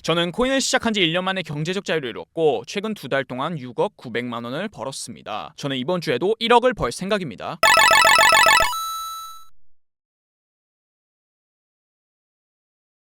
저는 코인을 시작한 지 1년 만에 경제적 자유를 이뤘고 최근 2달 동안 6억 900만 원을 벌었습니다. 저는 이번 주에도 1억을 벌 생각입니다.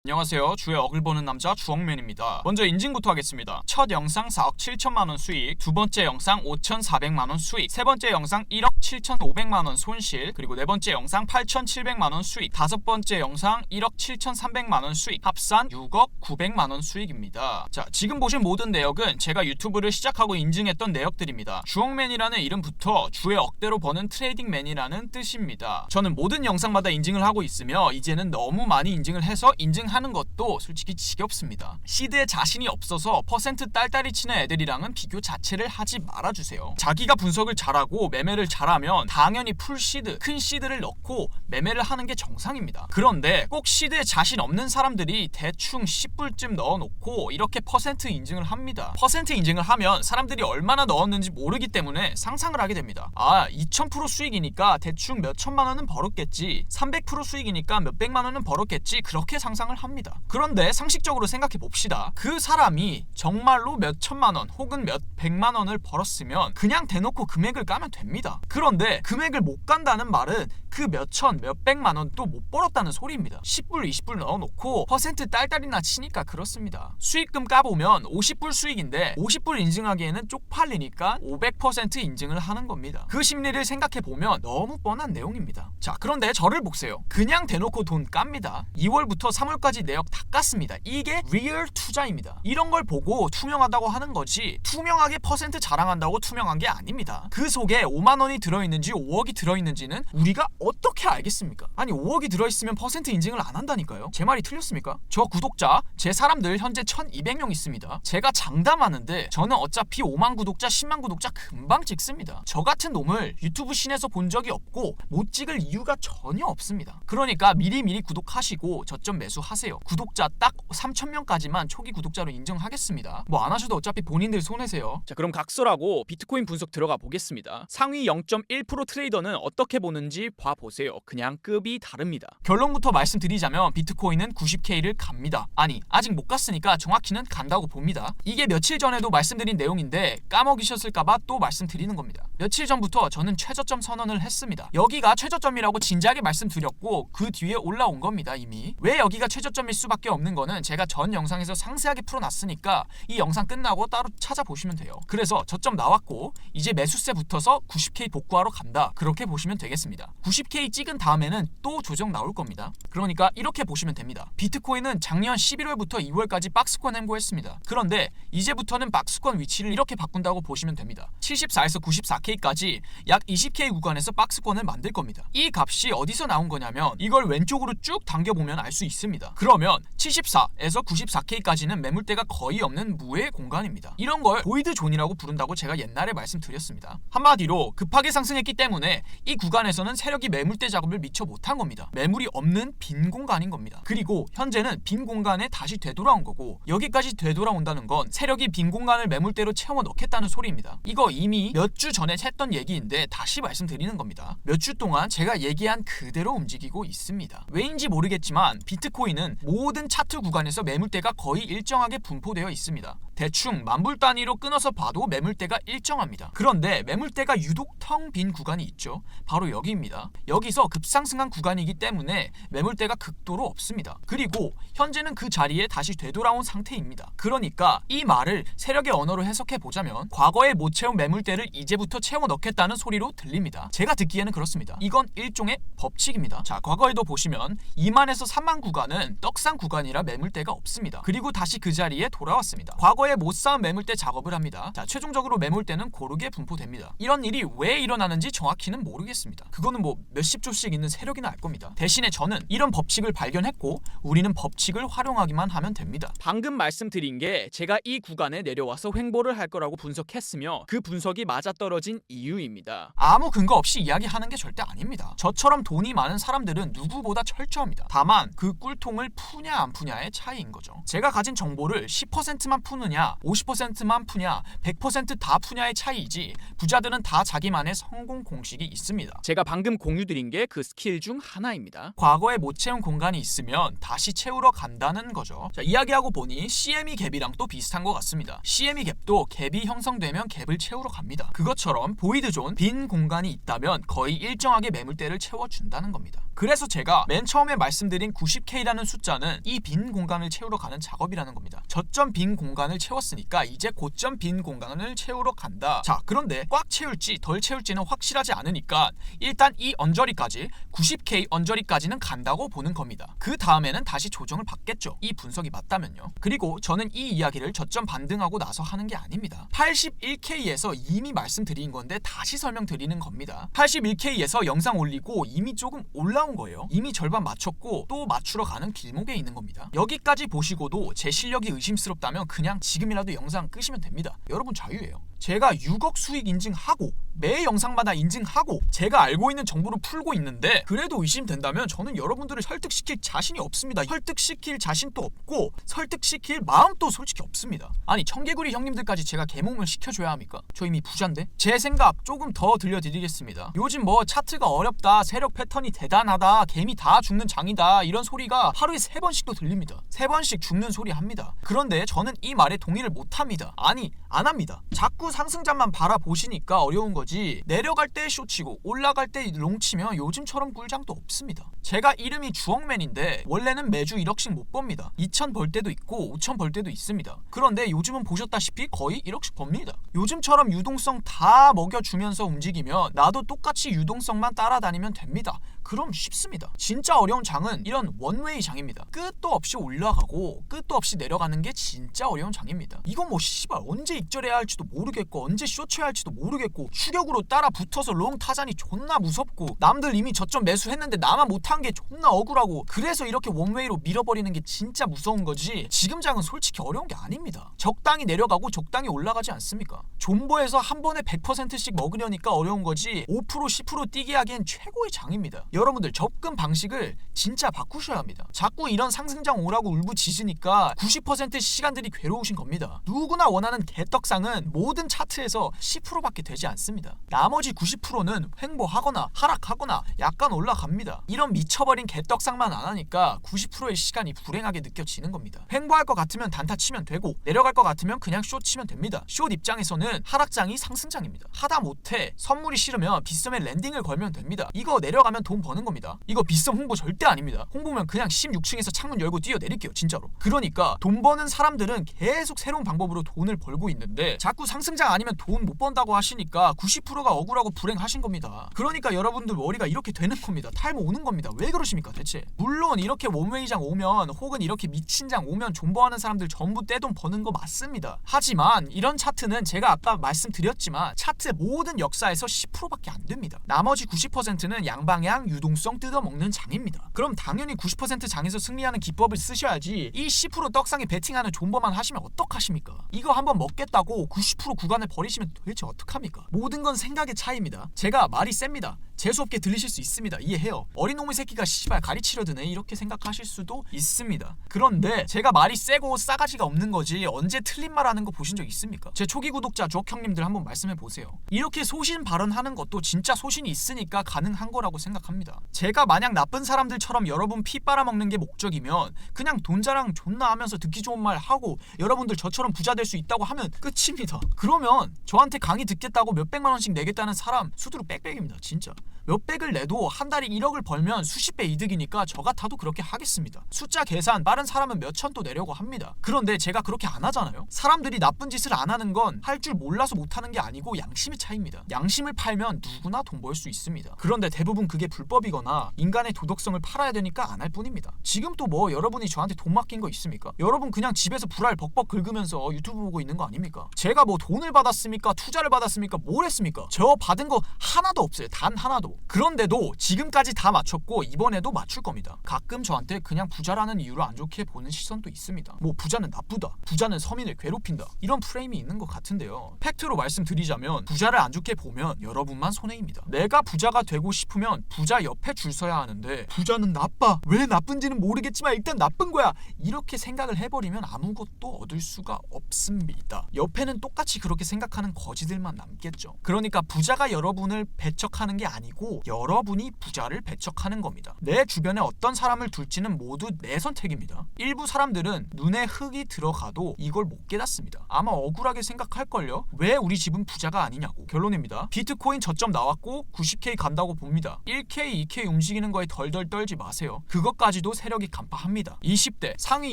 안녕하세요. 주에 억을 버는 남자 주억맨입니다. 먼저 인증부터 하겠습니다. 첫 영상 4억 7천만원 수익, 두 번째 영상 5,400만원 수익, 세 번째 영상 1억 7,500만원 손실, 그리고 네 번째 영상 8,700만원 수익, 다섯 번째 영상 1억 7,300만원 수익, 합산 6억 900만원 수익입니다. 자, 지금 보신 모든 내역은 제가 유튜브를 시작하고 인증했던 내역들입니다. 주억맨이라는 이름부터 주에 억대로 버는 트레이딩맨이라는 뜻입니다. 저는 모든 영상마다 인증을 하고 있으며 이제는 너무 많이 인증을 해서 하는 것도 솔직히 지겹습니다. 시드에 자신이 없어서 퍼센트 딸딸이 치는 애들이랑은 비교 자체를 하지 말아주세요. 자기가 분석을 잘하고 매매를 잘하면 당연히 풀 시드, 큰 시드를 넣고 매매를 하는 게 정상입니다. 그런데 꼭 시드에 자신 없는 사람들이 대충 10불쯤 넣어놓고 이렇게 퍼센트 인증을 합니다. 퍼센트 인증을 하면 사람들이 얼마나 넣었는지 모르기 때문에 상상을 하게 됩니다. 2000% 수익이니까 대충 몇 천만 원은 벌었겠지, 300% 수익이니까 몇 백만 원은 벌었겠지, 그렇게 상상을 합니다. 그런데 상식적으로 생각해 봅시다. 그 사람이 정말로 몇 천만 원 혹은 몇 백만 원을 벌었으면 그냥 대놓고 금액을 까면 됩니다. 그런데 금액을 못 간다는 말은 그 몇 천, 몇 백만 원 또 못 벌었다는 소리입니다. 10불, 20불 넣어놓고 퍼센트 딸딸이나 치니까 그렇습니다. 수익금 까보면 50불 수익인데 50불 인증하기에는 쪽팔리니까 500% 인증을 하는 겁니다. 그 심리를 생각해보면 너무 뻔한 내용입니다. 자, 그런데 저를 보세요. 그냥 대놓고 돈 깝니다. 2월부터 3월까지 내역 다 깠습니다. 이게 리얼 투자입니다. 이런 걸 보고 투명하다고 하는 거지 투명하게 퍼센트 자랑한다고 투명한 게 아닙니다. 그 속에 5만 원이 들어있는지 5억이 들어있는지는 우리가 어떻게 알겠습니까? 아니 5억이 들어있으면 퍼센트 인증을 안 한다니까요. 제 말이 틀렸습니까? 저 구독자, 제 사람들 현재 1200명 있습니다. 제가 장담하는데 저는 어차피 5만 구독자, 10만 구독자 금방 찍습니다. 저 같은 놈을 유튜브 신에서 본 적이 없고 못 찍을 이유가 전혀 없습니다. 그러니까 미리미리 구독하시고 저점 매수하세요. 구독자 딱 3000명까지만 초기 구독자로 인정하겠습니다. 뭐 안 하셔도 어차피 본인들 손해세요. 자, 그럼 각설하고 비트코인 분석 들어가 보겠습니다. 상위 0.1% 트레이더는 어떻게 보는지 봐보세요. 그냥 급이 다릅니다. 결론부터 말씀드리자면 비트코인은 90K를 갑니다. 아니, 아직 못 갔으니까 정확히는 간다고 봅니다. 이게 며칠 전에도 말씀드린 내용인데 까먹으셨을까봐 또 말씀드리는 겁니다. 며칠 전부터 저는 최저점 선언을 했습니다. 여기가 최저점이라고 진지하게 말씀드렸고 그 뒤에 올라온 겁니다. 이미. 왜 여기가 최저점일 수밖에 없는 거는 제가 전 영상에서 상세하게 풀어놨으니까 이 영상 끝나고 따로 찾아보시면 돼요. 그래서 저점 나왔고 이제 매수세 붙어서 90K 복구하러 간다, 그렇게 보시면 되겠습니다. 90K 찍은 다음에는 또 조정 나올 겁니다. 그러니까 이렇게 보시면 됩니다. 비트코인은 작년 11월부터 2월까지 박스권 횡보했습니다. 그런데 이제부터는 박스권 위치를 이렇게 바꾼다고 보시면 됩니다. 74에서 94K까지 약 20K 구간에서 박스권을 만들 겁니다. 이 값이 어디서 나온 거냐면 이걸 왼쪽으로 쭉 당겨보면 알 수 있습니다. 그러면 74에서 94K까지는 매물대가 거의 없는 무의 공간입니다. 이런 걸 보이드 존이라고 부른다고 제가 옛날에 말씀드렸습니다. 한마디로 급하게 상승했기 때문에 이 구간에서는 세력이 매물대 작업을 미처 못한 겁니다. 매물이 없는 빈 공간인 겁니다. 그리고 현재는 빈 공간에 다시 되돌아온 거고 여기까지 되돌아온다는 건 세력이 빈 공간을 매물대로 채워 넣겠다는 소리입니다. 이거 이미 몇 주 전에 했던 얘기인데 다시 말씀드리는 겁니다. 몇 주 동안 제가 얘기한 그대로 움직이고 있습니다. 왜인지 모르겠지만 비트코인은 모든 차트 구간에서 매물대가 거의 일정하게 분포되어 있습니다. 대충 만불 단위로 끊어서 봐도 매물대가 일정합니다. 그런데 매물대가 유독 텅 빈 구간이 있죠. 바로 여기입니다. 여기서 급상승한 구간이기 때문에 매물대가 극도로 없습니다. 그리고 현재는 그 자리에 다시 되돌아온 상태입니다. 그러니까 이 말을 세력의 언어로 해석해 보자면 과거에 못 채운 매물대를 이제부터 채워 넣겠다는 소리로 들립니다. 제가 듣기에는 그렇습니다. 이건 일종의 법칙입니다. 자, 과거에도 보시면 2만에서 3만 구간은 떡상 구간이라 매물대가 없습니다. 그리고 다시 그 자리에 돌아왔습니다. 과거에 못 쌓은 매물대 작업을 합니다. 자, 최종적으로 매물대는 고르게 분포됩니다. 이런 일이 왜 일어나는지 정확히는 모르겠습니다. 그거는 뭐 몇십 조씩 있는 세력이나 알 겁니다. 대신에 저는 이런 법칙을 발견했고 우리는 법칙을 활용하기만 하면 됩니다. 방금 말씀드린 게 제가 이 구간에 내려와서 횡보를 할 거라고 분석했으며 그 분석이 맞아떨어진 이유입니다. 아무 근거 없이 이야기하는 게 절대 아닙니다. 저처럼 돈이 많은 사람들은 누구보다 철저합니다. 다만 그 꿀통을 푸냐 안 푸냐의 차이인 거죠. 제가 가진 정보를 10%만 푸느냐 푸냐, 50%만 푸냐, 100%다 푸냐의 차이이지 부자들은 다 자기만의 성공 공식이 있습니다. 제가 방금 공유드린 게 그 스킬 중 하나입니다. 과거에 못 채운 공간이 있으면 다시 채우러 간다는 거죠. 자, 이야기하고 보니 CME 갭이랑 또 비슷한 것 같습니다. CME 갭도 갭이 형성되면 갭을 채우러 갑니다. 그것처럼 보이드 존, 빈 공간이 있다면 거의 일정하게 매물대를 채워준다는 겁니다. 그래서 제가 맨 처음에 말씀드린 90K라는 숫자는 이 빈 공간을 채우러 가는 작업이라는 겁니다. 저점 빈 공간을 채웠으니까 이제 고점 빈 공간을 채우러 간다. 자, 그런데 꽉 채울지 덜 채울지는 확실하지 않으니까 일단 이 언저리까지 90K 언저리까지는 간다고 보는 겁니다. 그 다음에는 다시 조정을 받겠죠. 이 분석이 맞다면요. 그리고 저는 이 이야기를 저점 반등하고 나서 하는 게 아닙니다. 81K에서 이미 말씀드린 건데 다시 설명드리는 겁니다. 81K에서 영상 올리고 이미 조금 올라온 거예요. 이미 절반 맞췄고 또 맞추러 가는 길목에 있는 겁니다. 여기까지 보시고도 제 실력이 의심스럽다면 그냥 지금이라도 영상 끄시면 됩니다. 여러분 자유예요. 제가 6억 수익 인증하고 매 영상마다 인증하고 제가 알고 있는 정보를 풀고 있는데 그래도 의심된다면 저는 여러분들을 설득시킬 자신이 없습니다. 설득시킬 자신도 없고 설득시킬 마음도 솔직히 없습니다. 아니 청개구리 형님들까지 제가 개몽을 시켜줘야 합니까? 저 이미 부자인데? 제 생각 조금 더 들려드리겠습니다. 요즘 뭐 차트가 어렵다, 세력 패턴이 대단하다, 개미 다 죽는 장이다 이런 소리가 하루에 3번씩도 들립니다. 3번씩 죽는 소리 합니다. 그런데 저는 이 말에 동의를 못합니다. 아니 안 합니다. 자꾸 상승장만 바라보시니까 어려운 거지 내려갈 때 쇼치고 올라갈 때 롱치면 요즘처럼 꿀장도 없습니다. 제가 이름이 주억맨인데 원래는 매주 1억씩 못 법니다. 2천 벌 때도 있고 5천 벌 때도 있습니다. 그런데 요즘은 보셨다시피 거의 1억씩 법니다. 요즘처럼 유동성 다 먹여주면서 움직이면 나도 똑같이 유동성만 따라다니면 됩니다. 그럼 쉽습니다. 진짜 어려운 장은 이런 원웨이 장입니다. 끝도 없이 올라가고 끝도 없이 내려가는 게 진짜 어려운 장입니다. 이건 뭐 씨발 언제 익절해야 할지도 모르겠고 언제 쇼쳐야 할지도 모르겠고 추격으로 따라 붙어서 롱 타잔이 존나 무섭고 남들 이미 저점 매수했는데 나만 못한 게 존나 억울하고 그래서 이렇게 원웨이로 밀어버리는 게 진짜 무서운 거지 지금 장은 솔직히 어려운 게 아닙니다. 적당히 내려가고 적당히 올라가지 않습니까? 존버에서 한 번에 100%씩 먹으려니까 어려운 거지 5% 10% 뛰게 하기엔 최고의 장입니다. 여러분들 접근 방식을 진짜 바꾸셔야 합니다. 자꾸 이런 상승장 오라고 울부짖으니까 90% 시간들이 괴로우신 겁니다. 누구나 원하는 개떡상은 모든 차트에서 10%밖에 되지 않습니다. 나머지 90%는 횡보하거나 하락하거나 약간 올라갑니다. 이런 미쳐버린 개떡상만 안 하니까 90%의 시간이 불행하게 느껴지는 겁니다. 횡보할 것 같으면 단타 치면 되고 내려갈 것 같으면 그냥 숏 치면 됩니다. 숏 입장에서는 하락장이 상승장입니다. 하다못해 선물이 싫으면 빗썸에 랜딩을 걸면 됩니다. 이거 내려가면 돈 버는 겁니다. 이거 빗썸 홍보 절대 아닙니다. 홍보면 그냥 16층에서 창문 열고 뛰어내릴게요. 진짜로. 그러니까 돈 버는 사람들은 계속 새로운 방법으로 돈을 벌고 있는데 자꾸 상승장 아니면 돈 못 번다고 하시니까 90%가 억울하고 불행하신 겁니다. 그러니까 여러분들 머리가 이렇게 되는 겁니다. 탈모 오는 겁니다. 왜 그러십니까 대체? 물론 이렇게 원웨이장 오면 혹은 이렇게 미친장 오면 존버하는 사람들 전부 떼돈 버는 거 맞습니다. 하지만 이런 차트는 제가 아까 말씀드렸지만 차트의 모든 역사에서 10%밖에 안 됩니다. 나머지 90%는 양방향 유동성 뜯어먹는 장입니다. 그럼 당연히 90% 장에서 승리하는 기법을 쓰셔야지 이 10% 떡상에 베팅하는 존버만 하시면 어떡하십니까? 이거 한번 먹겠다고 90% 구간을 버리시면 도대체 어떡합니까? 모든 건 생각의 차이입니다. 제가 말이 셉니다. 재수없게 들리실 수 있습니다. 이해해요. 어린 놈의 새끼가 씨발 가리치려 드네 이렇게 생각하실 수도 있습니다. 그런데 제가 말이 세고 싸가지가 없는 거지 언제 틀린 말 하는 거 보신 적 있습니까? 제 초기 구독자 주옥 형님들 한번 말씀해 보세요. 이렇게 소신 발언하는 것도 진짜 소신이 있으니까 가능한 거라고 생각합니다. 제가 마냥 나쁜 사람들처럼 여러분 피 빨아먹는 게 목적이면 그냥 돈 자랑 존나 하면서 듣기 좋은 말 하고 여러분들 저처럼 부자 될 수 있다고 하면 끝입니다. 그러면 저한테 강의 듣겠다고 몇백만 원씩 내겠다는 사람 수두로 빽빽입니다. 진짜. 몇백을 내도 한 달에 1억을 벌면 수십 배 이득이니까 저 같아도 그렇게 하겠습니다. 숫자 계산 빠른 사람은 몇천 또 내려고 합니다. 그런데 제가 그렇게 안 하잖아요. 사람들이 나쁜 짓을 안 하는 건 할 줄 몰라서 못하는 게 아니고 양심의 차이입니다. 양심을 팔면 누구나 돈 벌 수 있습니다. 그런데 대부분 그게 불법이거나 인간의 도덕성을 팔아야 되니까 안 할 뿐입니다. 지금 또 뭐 여러분이 저한테 돈 맡긴 거 있습니까? 여러분 그냥 집에서 불알 벅벅 긁으면서 유튜브 보고 있는 거 아닙니까? 제가 뭐 돈을 받았습니까? 투자를 받았습니까? 뭘 했습니까? 저 받은 거 하나도 없어요. 단 하나도. 그런데도 지금까지 다 맞췄고 맞췄고 이번에도 맞출 겁니다. 가끔 저한테 그냥 부자라는 이유로 안 좋게 보는 시선도 있습니다. 뭐 부자는 나쁘다, 부자는 서민을 괴롭힌다, 이런 프레임이 있는 것 같은데요. 팩트로 말씀드리자면 부자를 안 좋게 보면 여러분만 손해입니다. 내가 부자가 되고 싶으면 부자 옆에 줄 서야 하는데 부자는 나빠, 왜 나쁜지는 모르겠지만 일단 나쁜 거야, 이렇게 생각을 해버리면 아무것도 얻을 수가 없습니다. 옆에는 똑같이 그렇게 생각하는 거지들만 남겠죠. 그러니까 부자가 여러분을 배척하는 게 아니고 여러분이 부자를 배척하는 겁니다. 내 주변에 어떤 사람을 둘지는 모두 내 선택입니다. 일부 사람들은 눈에 흙이 들어가도 이걸 못 깨닫습니다. 아마 억울하게 생각할걸요? 왜 우리 집은 부자가 아니냐고. 결론입니다. 비트코인 저점 나왔고 90K 간다고 봅니다. 1K, 2K 움직이는 거에 덜덜 떨지 마세요. 그것까지도 세력이 간파합니다. 20대 상위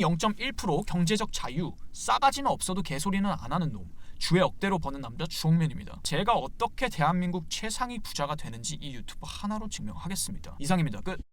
0.1% 경제적 자유, 싸가지는 없어도 개소리는 안 하는 놈, 주에 억대로 버는 남자 주홍맨입니다. 제가 어떻게 대한민국 최상위 부자가 되는지 이 유튜브 하나로 증명하겠습니다. 이상입니다. 끝.